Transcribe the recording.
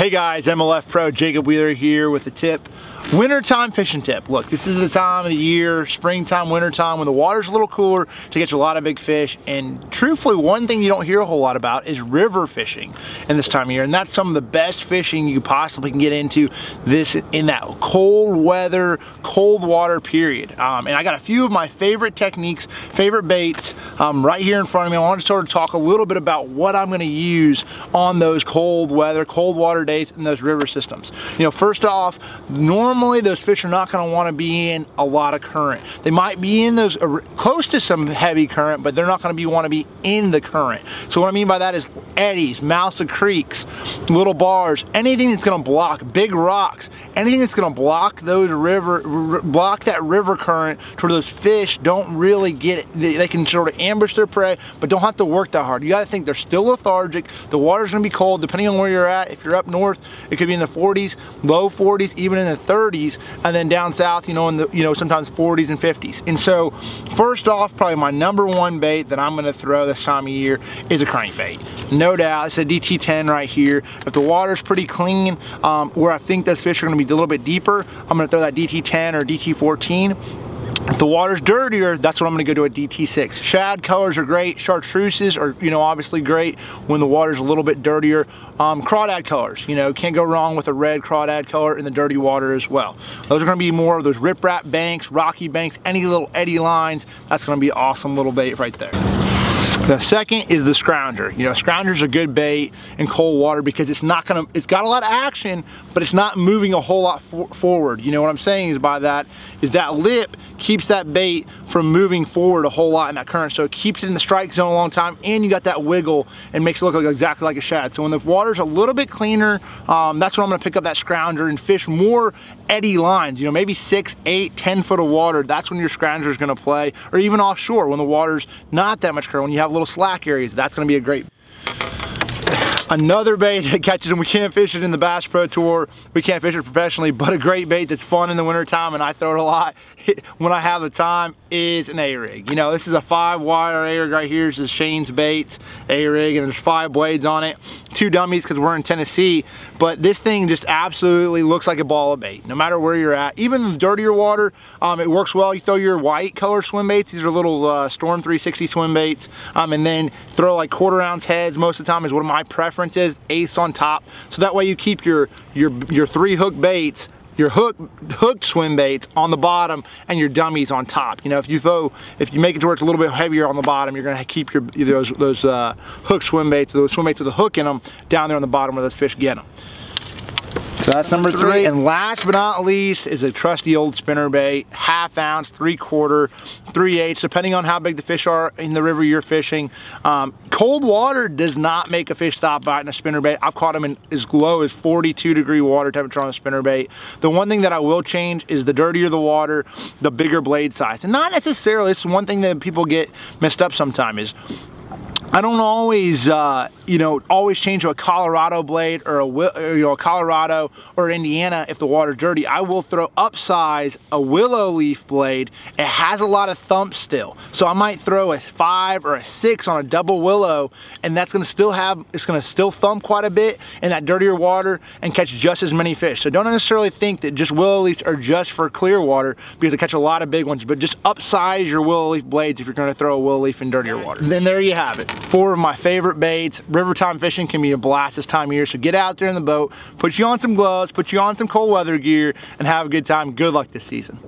Hey guys, MLF Pro Jacob Wheeler here with a tip. Wintertime fishing tip. Look, this is the time of the year, springtime, wintertime, when the water's a little cooler to catch a lot of big fish. And truthfully, one thing you don't hear a whole lot about is river fishing in this time of year. And that's some of the best fishing you possibly can get into this in that cold weather, cold water period. And I got a few of my favorite techniques, favorite baits right here in front of me. I want to sort of talk a little bit about what I'm going to use on those cold weather, cold water days in those river systems. You know, first off, normally those fish are not going to want to be in a lot of current. They might be in those close to some heavy current, but they're not going to want to be in the current. So what I mean by that is eddies, mouths of creeks, little bars, anything that's going to block, big rocks, anything that's going to block those block that river current to where those fish don't really get it. They can sort of ambush their prey, but don't have to work that hard. You got to think they're still lethargic. The water's going to be cold depending on where you're at. If you're up north, it could be in the 40s, low 40s, even in the 30s, and then down south, you know, in the sometimes 40s and 50s. And so, first off, probably my #1 bait that I'm going to throw this time of year is a crankbait. No doubt, it's a DT10 right here. If the water's pretty clean, where I think those fish are going to be a little bit deeper, I'm going to throw that DT10 or DT14. If the water's dirtier, that's when I'm gonna go to a DT6. Shad colors are great. Chartreuses are, obviously great when the water's a little bit dirtier. Crawdad colors, can't go wrong with a red crawdad color in the dirty water as well. Those are gonna be more of those riprap banks, rocky banks, any little eddy lines. That's gonna be an awesome little bait right there. The second is the Scounger. Scounger's a good bait in cold water because it's got a lot of action, but it's not moving a whole lot forward. What I'm saying is by that is that lip keeps that bait from moving forward a whole lot in that current. So it keeps it in the strike zone a long time, and you got that wiggle and makes it look exactly like a shad. So when the water's a little bit cleaner, that's when I'm gonna pick up that Scounger and fish more eddy lines, maybe 6, 8, 10 foot of water. That's when your Scounger is gonna play, or even offshore when the water's not that much current, when you have little slack areas. That's going to be a great. Another bait that catches, and we can't fish it in the Bass Pro Tour, we can't fish it professionally, but a great bait that's fun in the winter time, and I throw it a lot when I have the time, is an A-rig. This is a 5-wire A-rig right here. This is Shane's Baits A-rig, and there's 5 blades on it. 2 dummies because we're in Tennessee, but this thing just absolutely looks like a ball of bait, no matter where you're at. Even in the dirtier water, it works well. You throw your white color swim baits. These are little Storm 360 swim baits, and then throw like 1/4-ounce heads. Most of the time is what my preference is, 1/8 on top, so that way you keep your 3 hook baits, your hooked swim baits on the bottom, and your dummies on top. If you make it to where it's a little bit heavier on the bottom, you're gonna keep those hook swim baits, those swim baits with a hook in them, down there on the bottom where those fish get them. So that's number 3. And last but not least is a trusty old spinnerbait, 1/2 ounce, 3/4, 3/8, depending on how big the fish are in the river you're fishing. Cold water does not make a fish stop biting a spinnerbait. I've caught them in as low as 42-degree water temperature on a spinnerbait. The one thing that I will change is the dirtier the water, the bigger blade size. And not necessarily, it's one thing that people get messed up sometimes is, I don't always, always change to a Colorado blade or a Colorado or Indiana if the water's dirty. I will throw upsize a willow leaf blade. It has a lot of thump still, so I might throw a 5 or a 6 on a double willow, and that's gonna still thump quite a bit in that dirtier water and catch just as many fish. So don't necessarily think that just willow leaves are just for clear water, because they catch a lot of big ones. But just upsize your willow leaf blades if you're gonna throw a willow leaf in dirtier water. And then there you have it. 4 of my favorite baits. Rivertime fishing can be a blast this time of year, so get out there in the boat, put you on some gloves, put you on some cold weather gear, and have a good time. Good luck this season.